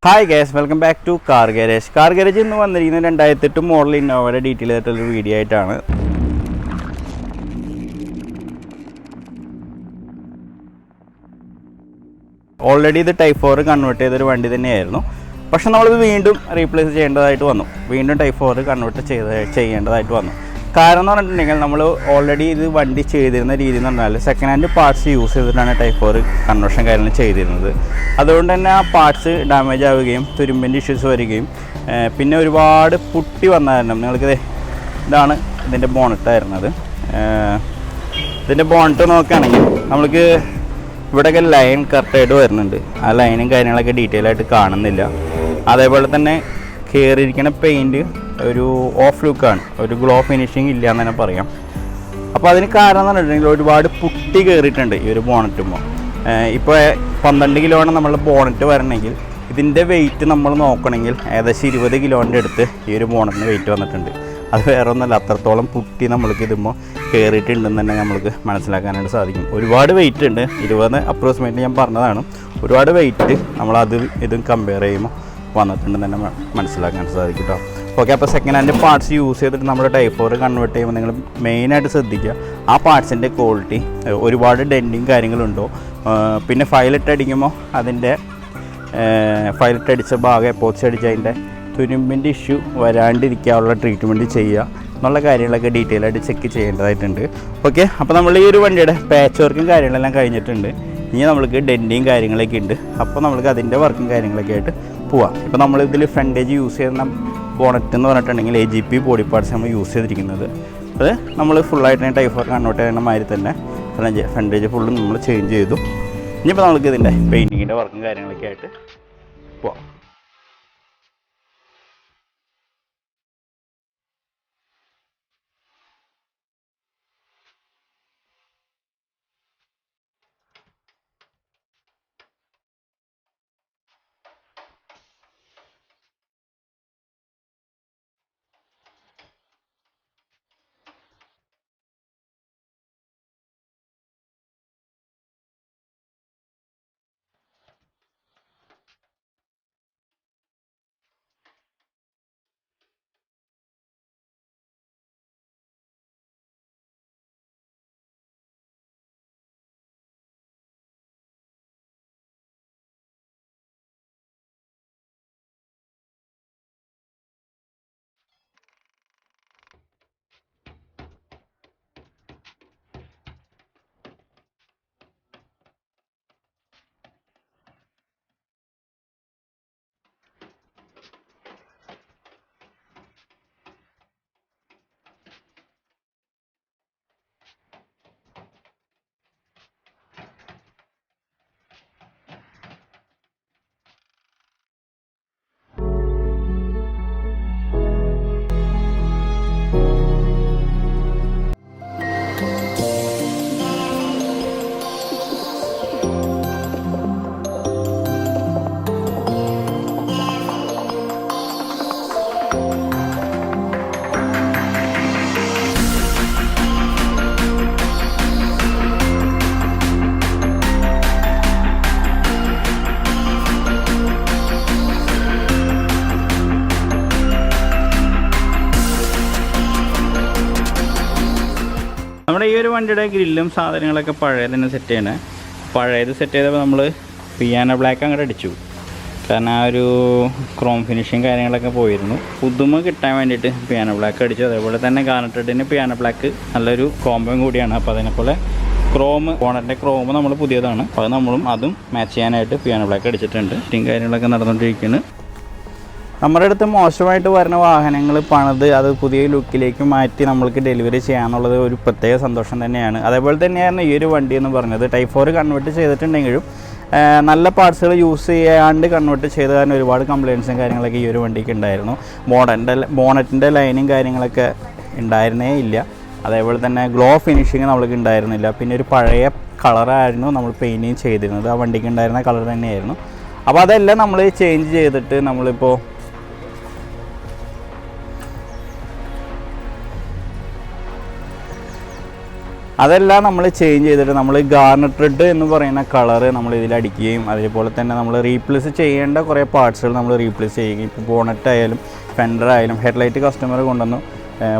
Hi guys, welcome back to car garage. Car garage ഇന്ന് വന്നിരിക്കുന്നത് 2008 model ഇന്നോവയുടെ detail ആയിട്ടുള്ളൊരു വീഡിയോ ആയിട്ടാണ്. ഓൾറെഡി ഇത് ടൈപ്പ് 4 കൺവേർട്ട് ചെയ്തൊരു വണ്ടി തന്നെയായിരുന്നു. പക്ഷെ നമ്മളിത് വീണ്ടും റീപ്ലേസ് ചെയ്യേണ്ടതായിട്ട് വന്നു. വീണ്ടും ടൈപ്പ് 4 കൺവേർട്ട് ചെയ്യേണ്ടതായിട്ട് വന്നു. കാരണം എന്ന് പറഞ്ഞിട്ടുണ്ടെങ്കിൽ നമ്മൾ ഓൾറെഡി ഇത് വണ്ടി ചെയ്തിരുന്ന രീതി എന്ന് പറഞ്ഞാൽ സെക്കൻഡ് ഹാൻഡ് പാർട്സ് യൂസ് ചെയ്തിട്ടാണ് ടൈപ്പ് 4 കൺവേർഷൻ കാര്യങ്ങൾ ചെയ്തിരുന്നത്. അതുകൊണ്ട് തന്നെ ആ പാർട്സ് ഡാമേജ് ആവുകയും തുരുമ്പിൻ്റെ ഇഷ്യൂസ് വരികയും പിന്നെ ഒരുപാട് പുട്ടി വന്നായിരുന്നു. നിങ്ങൾക്ക് ഇതാണ് ഇതിൻ്റെ ബോണറ്റായിരുന്നത്. ഇതിൻ്റെ ബോണറ്റ് നോക്കുകയാണെങ്കിൽ നമ്മൾക്ക് ഇവിടെയൊക്കെ ലൈൻ കറക്റ്റായിട്ട് വരുന്നുണ്ട്. ആ ലൈനും കാര്യങ്ങളൊക്കെ ഡീറ്റെയിൽ ആയിട്ട് കാണുന്നില്ല. അതേപോലെ തന്നെ കയറിയിരിക്കുന്ന പെയിൻറ്റ് ഒരു ഓഫ് ലുക്കാണ്, ഒരു ഗ്ലോ ഫിനിഷിങ് ഇല്ല എന്ന് തന്നെ പറയാം. അപ്പോൾ അതിന് കാരണം എന്ന് പറഞ്ഞിട്ടുണ്ടെങ്കിൽ ഒരുപാട് പുട്ടി കയറിയിട്ടുണ്ട് ഈ ഒരു ബോണറ്റുമ്പോൾ. ഇപ്പോൾ 12 കിലോയാണ് നമ്മളുടെ ബോണറ്റ് വരണമെങ്കിൽ ഇതിൻ്റെ വെയിറ്റ് നമ്മൾ നോക്കണമെങ്കിൽ ഏകദേശം 20 കിലോൻ്റെ അടുത്ത് ഈ ഒരു ബോണറ്റിന് വെയിറ്റ് വന്നിട്ടുണ്ട്. അത് വേറെ ഒന്നുമല്ല, അത്രത്തോളം പുട്ടി നമ്മൾക്ക് ഇതുമ്പോൾ കയറിയിട്ടുണ്ടെന്ന് തന്നെ നമ്മൾക്ക് മനസ്സിലാക്കാനായിട്ട് സാധിക്കും. ഒരുപാട് വെയിറ്റ് ഉണ്ട്, 20 അപ്രോക്സിമേറ്റ്ലി ഞാൻ പറഞ്ഞതാണ്. ഒരുപാട് വെയിറ്റ് നമ്മളത് ഇതും കമ്പയർ ചെയ്യുമ്പോൾ വന്നിട്ടുണ്ടെന്ന് തന്നെ മനസ്സിലാക്കാൻ സാധിക്കും കേട്ടോ. ഓക്കെ, അപ്പോൾ സെക്കൻഡ് ഹാൻഡ് പാർട്സ് യൂസ് ചെയ്തിട്ട് നമ്മൾ ടൈപ്പ് 4 കൺവേർട്ട് ചെയ്യുമ്പോൾ നിങ്ങൾ മെയിനായിട്ട് ശ്രദ്ധിക്കുക ആ പാർട്സിൻ്റെ ക്വാളിറ്റി, ഒരുപാട് ഡെൻറ്റിങ് കാര്യങ്ങളുണ്ടോ, പിന്നെ ഫയലിട്ട് അടിക്കുമ്പോൾ അതിൻ്റെ ഫയലിട്ട് അടിച്ച ഭാഗം എപ്പോക്സി അടിച്ച് അതിൻ്റെ തുരുമ്പിൻ്റെ ഇഷ്യൂ വരാണ്ടിരിക്കാനുള്ള ട്രീറ്റ്മെൻറ്റ് ചെയ്യുക എന്നുള്ള കാര്യങ്ങളൊക്കെ ഡീറ്റെയിൽ ആയിട്ട് ചെക്ക് ചെയ്യേണ്ടതായിട്ടുണ്ട്. ഓക്കെ, അപ്പോൾ നമ്മൾ ഈ ഒരു വണ്ടിയുടെ പാച്ച് വർക്കും കാര്യങ്ങളെല്ലാം കഴിഞ്ഞിട്ടുണ്ട്. ഇനി നമ്മൾക്ക് ഡെൻറ്റിങ് കാര്യങ്ങളൊക്കെ ഉണ്ട്. അപ്പോൾ നമ്മൾക്ക് അതിൻ്റെ വർക്കും കാര്യങ്ങളൊക്കെ ആയിട്ട് പോവാം. ഇപ്പോൾ നമ്മളിതിൽ ഫ്രണ്ടേജ് യൂസ് ചെയ്യുന്ന ബോണറ്റ് എന്ന് പറഞ്ഞിട്ടുണ്ടെങ്കിൽ AGP ബോഡി പാർട്സ് നമ്മൾ യൂസ് ചെയ്തിരിക്കുന്നത്. അത് നമ്മൾ ഫുള്ളായിട്ട് ടൈപ്പ് 4 കൺവേർട്ട് ചെയ്യുന്ന മാതിരി തന്നെ ഫ്രണ്ടേജ് ഫുള്ളും നമ്മൾ ചേഞ്ച് ചെയ്തു. ഇനിയിപ്പോൾ നമ്മൾക്ക് ഇതിൻ്റെ പെയിൻറ്റിങ്ങിൻ്റെ വർക്കും കാര്യങ്ങളൊക്കെ ആയിട്ട് പോവാം. നമ്മുടെ ഈ ഒരു വണ്ടിയുടെ ഗ്രില്ലും സാധനങ്ങളൊക്കെ പഴയത് തന്നെ സെറ്റ് ചെയ്യണേ. പഴയത് സെറ്റ് ചെയ്തപ്പോൾ നമ്മൾ പിയാനോ ബ്ലാക്ക് അങ്ങോട്ട് അടിച്ചു. കാരണം ആ ഒരു ക്രോം ഫിനിഷിങ് കാര്യങ്ങളൊക്കെ പോയിരുന്നു. പുതുമ കിട്ടാൻ വേണ്ടിയിട്ട് പിയാനോ ബ്ലാക്ക് അടിച്ചു. അതേപോലെ തന്നെ ഗാർണറ്റഡിന് പിയാനോ ബ്ലാക്ക് നല്ലൊരു കോമ്പവും കൂടിയാണ്. അപ്പോൾ അതിനെപ്പോലെ ബോണറ്റിൻ്റെ ക്രോം നമ്മൾ പുതിയതാണ്. അപ്പോൾ അതും മാച്ച് ചെയ്യാനായിട്ട് പിയാനോ ബ്ലാക്ക് അടിച്ചിട്ടുണ്ട്. ഫിറ്റിങ് കാര്യങ്ങളൊക്കെ നടന്നുകൊണ്ടിരിക്കുന്നു. നമ്മുടെ അടുത്ത് മോശമായിട്ട് വരുന്ന വാഹനങ്ങൾ പണിത് അത് പുതിയ ലുക്കിലേക്ക് മാറ്റി നമ്മൾക്ക് ഡെലിവറി ചെയ്യാന്നുള്ളത് ഒരു പ്രത്യേക സന്തോഷം തന്നെയാണ്. അതേപോലെ തന്നെയായിരുന്നു ഈ ഒരു വണ്ടി എന്ന് പറഞ്ഞത്. ടൈപ്പ് 4 കൺവേർട്ട് ചെയ്തിട്ടുണ്ടെങ്കിലും നല്ല പാർട്സുകൾ യൂസ് ചെയ്യാണ്ട് കൺവേർട്ട് ചെയ്ത് കാരണം ഒരുപാട് കംപ്ലയിൻസും കാര്യങ്ങളൊക്കെ ഈ ഒരു വണ്ടിക്ക് ഉണ്ടായിരുന്നു. ബോണറ്റിൻ്റെ ലൈനും കാര്യങ്ങളൊക്കെ ഉണ്ടായിരുന്നേ ഇല്ല. അതേപോലെ തന്നെ ഗ്ലോ ഫിനിഷിങ് നമ്മൾക്ക് ഉണ്ടായിരുന്നില്ല. പിന്നെ ഒരു പഴയ കളറായിരുന്നു നമ്മൾ പെയിൻറ്റിങ് ചെയ്തിരുന്നത്. ആ വണ്ടിക്ക് ഉണ്ടായിരുന്ന കളർ തന്നെയായിരുന്നു. അപ്പോൾ അതെല്ലാം നമ്മൾ ചേഞ്ച് ചെയ്തിട്ട് നമ്മളിപ്പോൾ അതെല്ലാം നമ്മൾ ചേഞ്ച് ചെയ്തിട്ട് നമ്മൾ ഗാർനെറ്റ് റെഡ് എന്ന് പറയുന്ന കളറ് നമ്മൾ ഇതിൽ അടിക്കുകയും അതേപോലെ തന്നെ നമ്മൾ റീപ്ലേസ് ചെയ്യേണ്ട കുറേ പാർട്സുകൾ നമ്മൾ റീപ്ലേസ് ചെയ്യുകയും ഇപ്പോൾ ബോണറ്റ് ആയാലും ഫെൻഡർ ആയാലും ഹെഡ്ലൈറ്റ് കസ്റ്റമർ കൊണ്ടുവന്നു,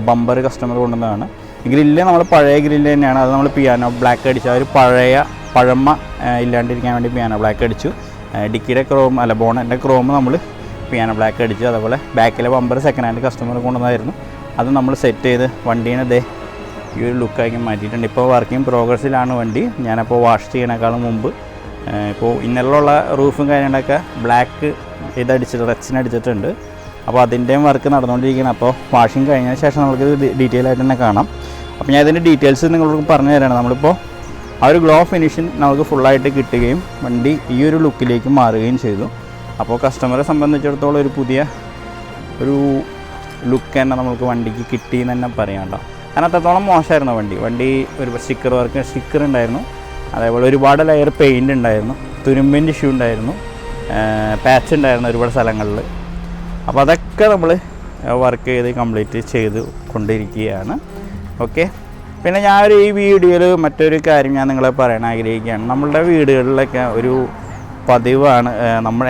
ബമ്പർ കസ്റ്റമർ കൊണ്ടുവന്നതാണ്. ഗ്രില്ല് നമ്മൾ പഴയ ഗ്രില്ല് തന്നെയാണ്. അത് നമ്മൾ പിയാനോ ബ്ലാക്ക് അടിച്ചു, ആ ഒരു പഴമ ഇല്ലാണ്ടിരിക്കാൻ വേണ്ടി പിയാനോ ബ്ലാക്ക് അടിച്ചു. ഡിക്കിയുടെ ക്രോം അല്ല ബോണറ്റിൻ്റെ ക്രോം നമ്മൾ പിയാനോ ബ്ലാക്ക് അടിച്ചു. അതുപോലെ ബാക്കിലെ ബമ്പർ സെക്കൻഡ് ഹാൻഡ് കസ്റ്റമർ കൊണ്ടുവന്നായിരുന്നു. അത് നമ്മൾ സെറ്റ് ചെയ്ത് വണ്ടീനെ ഈ ഒരു ലുക്കാക്കി മാറ്റിയിട്ടുണ്ട്. ഇപ്പോൾ വർക്കിംഗ് പ്രോഗ്രസ്സിലാണ് വണ്ടി. ഞാനപ്പോൾ വാഷ് ചെയ്യണേക്കാളും മുമ്പ് ഇപ്പോൾ ഇന്നലുള്ള റൂഫും കാര്യങ്ങളൊക്കെ ബ്ലാക്ക് ഇതടിച്ചിട്ട് റെക്സിനടിച്ചിട്ടുണ്ട്. അപ്പോൾ അതിൻ്റെയും വർക്ക് നടന്നുകൊണ്ടിരിക്കുകയാണ്. അപ്പോൾ വാഷിംഗ് കഴിഞ്ഞതിന് ശേഷം നമുക്ക് ഡീറ്റെയിൽ ആയിട്ട് തന്നെ കാണാം. അപ്പോൾ ഞാൻ ഇതിൻ്റെ ഡീറ്റെയിൽസ് നിങ്ങൾക്ക് പറഞ്ഞു തരാണ്. നമ്മളിപ്പോൾ ആ ഒരു ഗ്ലോ ഫിനിഷിങ് നമുക്ക് ഫുള്ളായിട്ട് കിട്ടുകയും വണ്ടി ഈ ഒരു ലുക്കിലേക്ക് മാറുകയും ചെയ്തു. അപ്പോൾ കസ്റ്റമറെ സംബന്ധിച്ചിടത്തോളം ഒരു പുതിയ ഒരു ലുക്ക് തന്നെ നമുക്ക് വണ്ടിക്ക് കിട്ടിയെന്ന് തന്നെ പറയാം കേട്ടോ. കാരണം അത്രത്തോളം മോശമായിരുന്നു വണ്ടി ഒരു സ്റ്റിക്കർ ഉണ്ടായിരുന്നു. അതേപോലെ ഒരുപാട് ലെയർ പെയിൻറ് ഉണ്ടായിരുന്നു, തുരുമ്പിൻ്റെ ഇഷ്യൂ ഉണ്ടായിരുന്നു, പാച്ച് ഉണ്ടായിരുന്നു ഒരുപാട് സ്ഥലങ്ങളിൽ. അപ്പോൾ അതൊക്കെ നമ്മൾ വർക്ക് ചെയ്ത് കംപ്ലീറ്റ് ചെയ്ത് കൊണ്ടിരിക്കുകയാണ്. ഓക്കെ, പിന്നെ ഞാനൊരു ഈ വീഡിയോയിൽ മറ്റൊരു കാര്യം ഞാൻ നിങ്ങളെ പറയാൻ ആഗ്രഹിക്കുകയാണ്. നമ്മളുടെ വീടുകളിലൊക്കെ ഒരു പതിവാണ്,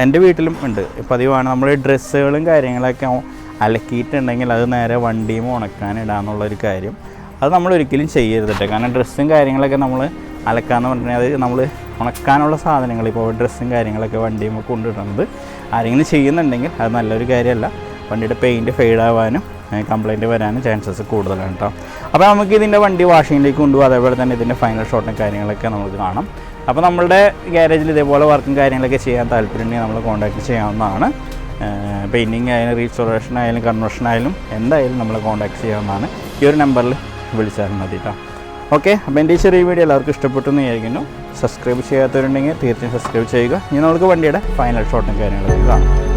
എൻ്റെ വീട്ടിലും ഉണ്ട് പതിവാണ്, നമ്മൾ ഡ്രസ്സുകളും കാര്യങ്ങളൊക്കെ അലക്കിയിട്ടുണ്ടെങ്കിൽ അത് നേരെ വണ്ടിയും ഉണക്കാനിടാന്നുള്ളൊരു കാര്യം. അത് നമ്മൾ ഒരിക്കലും ചെയ്യരുത് കേട്ടോ. കാരണം ഡ്രസ്സും കാര്യങ്ങളൊക്കെ നമ്മൾ അലക്കാന്ന് പറഞ്ഞാൽ അത് നമ്മൾ ഉണക്കാനുള്ള സാധനങ്ങൾ ഇപ്പോൾ ഡ്രസ്സും കാര്യങ്ങളൊക്കെ വണ്ടിയും കൊണ്ടിടുന്നത് ആരെങ്കിലും ചെയ്യുന്നുണ്ടെങ്കിൽ അത് നല്ലൊരു കാര്യമല്ല. വണ്ടിയുടെ പെയിൻറ്റ് ഫെയ്ഡാവാനും കംപ്ലൈൻറ്റ് വരാനും ചാൻസസ് കൂടുതലാണ് കേട്ടോ. അപ്പോൾ നമുക്ക് ഇതിൻ്റെ വണ്ടി വാഷിങ്ങിലേക്ക് കൊണ്ടുപോകും. അതേപോലെ തന്നെ ഇതിൻ്റെ ഫൈനൽ ഷോട്ടും കാര്യങ്ങളൊക്കെ നമുക്ക് കാണാം. അപ്പോൾ നമ്മളുടെ ഗ്യാരേജിൽ ഇതേപോലെ വർക്കും കാര്യങ്ങളൊക്കെ ചെയ്യാൻ താല്പര്യമുണ്ടെങ്കിൽ നമ്മൾ കോൺടാക്റ്റ് ചെയ്യാവുന്നതാണ്. പെയിൻറ്റിങ് ആയാലും റീസ്റ്റോറേഷൻ ആയാലും കൺവേർഷൻ ആയാലും എന്തായാലും നമ്മൾ കോൺടാക്ട് ചെയ്യാവുന്നതാണ്. ഈ ഒരു നമ്പറിൽ വിളിച്ചാൽ മതി കേട്ടോ. ഓക്കെ, അപ്പോൾ എൻ്റെ ഈ ചെറിയ വീഡിയോ എല്ലാവർക്കും ഇഷ്ടപ്പെട്ടു എന്ന് വിചാരിക്കുന്നു. സബ്സ്ക്രൈബ് ചെയ്യാത്തവരുണ്ടെങ്കിൽ തീർച്ചയായും സബ്സ്ക്രൈബ് ചെയ്യുക. ഇനി നമുക്ക് വണ്ടിയുടെ ഫൈനൽ ഷോട്ടും കാര്യങ്ങളൊക്കെ കാണാം.